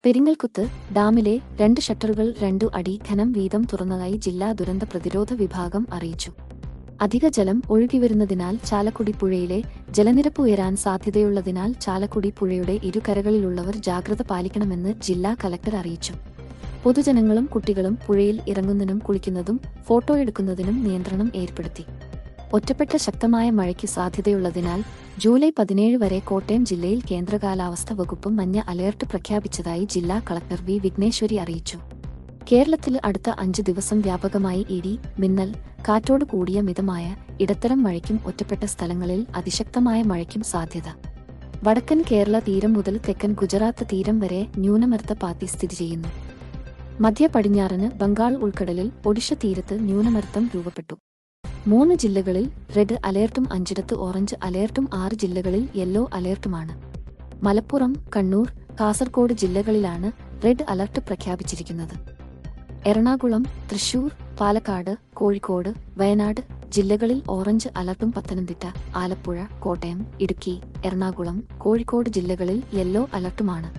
പെരിങ്ങൽകുത്ത് ഡാമിലെ 2 ഷട്ടറുകൾ 2 അടി ഘനം വീതം തുറന്നതായി ജില്ലാ ദുരന്ത പ്രതിരോധ വിഭാഗം അറിയിച്ചു. അധിക ജലം ഒഴുകിവരുന്നതിനാൽ ചാലക്കുടി പുഴയിലെ ജലനിരപ്പ് ഉയരാൻ സാധ്യതയുള്ളതിനാൽ ചാലക്കുടി പുഴയുടെ ഇരുകരകളിലുള്ളവർ ജാഗ്രത പാലിക്കണമെന്ന് ജില്ലാ കലക്ടർ അറിയിച്ചു. പൊതുജനങ്ങളും കുട്ടികളും പുഴയിൽ ഇറങ്ങുന്നതിനും കുളിക്കുന്നതും ഫോട്ടോയെടുക്കുന്നതിനും നിയന്ത്രണം ഏർപ്പെടുത്തി. ഒറ്റപ്പെട്ട ശക്തമായ മഴയ്ക്ക് സാധ്യതയുള്ളതിനാൽ ജൂലൈ 17 വരെ കോട്ടയം ജില്ലയിൽ കേന്ദ്ര കാലാവസ്ഥ വകുപ്പ് മഞ്ഞ അലേർട്ട് പ്രഖ്യാപിച്ചതായി ജില്ലാ കളക്ടർ വി. വിഘ്നേശ്വരി അറിയിച്ചു. കേരളത്തിൽ അടുത്ത 5 ദിവസം വ്യാപകമായി ഇടി, മിന്നൽ, കാറ്റോട് കൂടിയ മിതമായ ഇടത്തരം മഴയ്ക്കും ഒറ്റപ്പെട്ട സ്ഥലങ്ങളിൽ അതിശക്തമായ മഴയ്ക്കും സാധ്യത. വടക്കൻ കേരള തീരം മുതൽ തെക്കൻ ഗുജറാത്ത് തീരം വരെ ന്യൂനമർദ്ദ പാത്തി സ്ഥിതി ചെയ്യുന്നു. മധ്യ പടിഞ്ഞാറന് ബംഗാൾ ഉൾക്കടലിൽ ഒഡിഷ തീരത്ത് ന്യൂനമർദ്ദം രൂപപ്പെട്ടു. 3 ജില്ലകളിൽ റെഡ് അലേർട്ടും 5 ഓറഞ്ച് അലേർട്ടും 6 ജില്ലകളിൽ യെല്ലോ അലേർട്ടുമാണ്. മലപ്പുറം, കണ്ണൂർ, കാസർഗോഡ് ജില്ലകളിലാണ് റെഡ് അലർട്ട് പ്രഖ്യാപിച്ചിരിക്കുന്നത്. എറണാകുളം, തൃശൂർ, പാലക്കാട്, കോഴിക്കോട്, വയനാട് ജില്ലകളിൽ ഓറഞ്ച് അലർട്ടും പത്തനംതിട്ട, ആലപ്പുഴ, കോട്ടയം, ഇടുക്കി, എറണാകുളം, കോഴിക്കോട് ജില്ലകളിൽ യെല്ലോ അലർട്ടുമാണ്.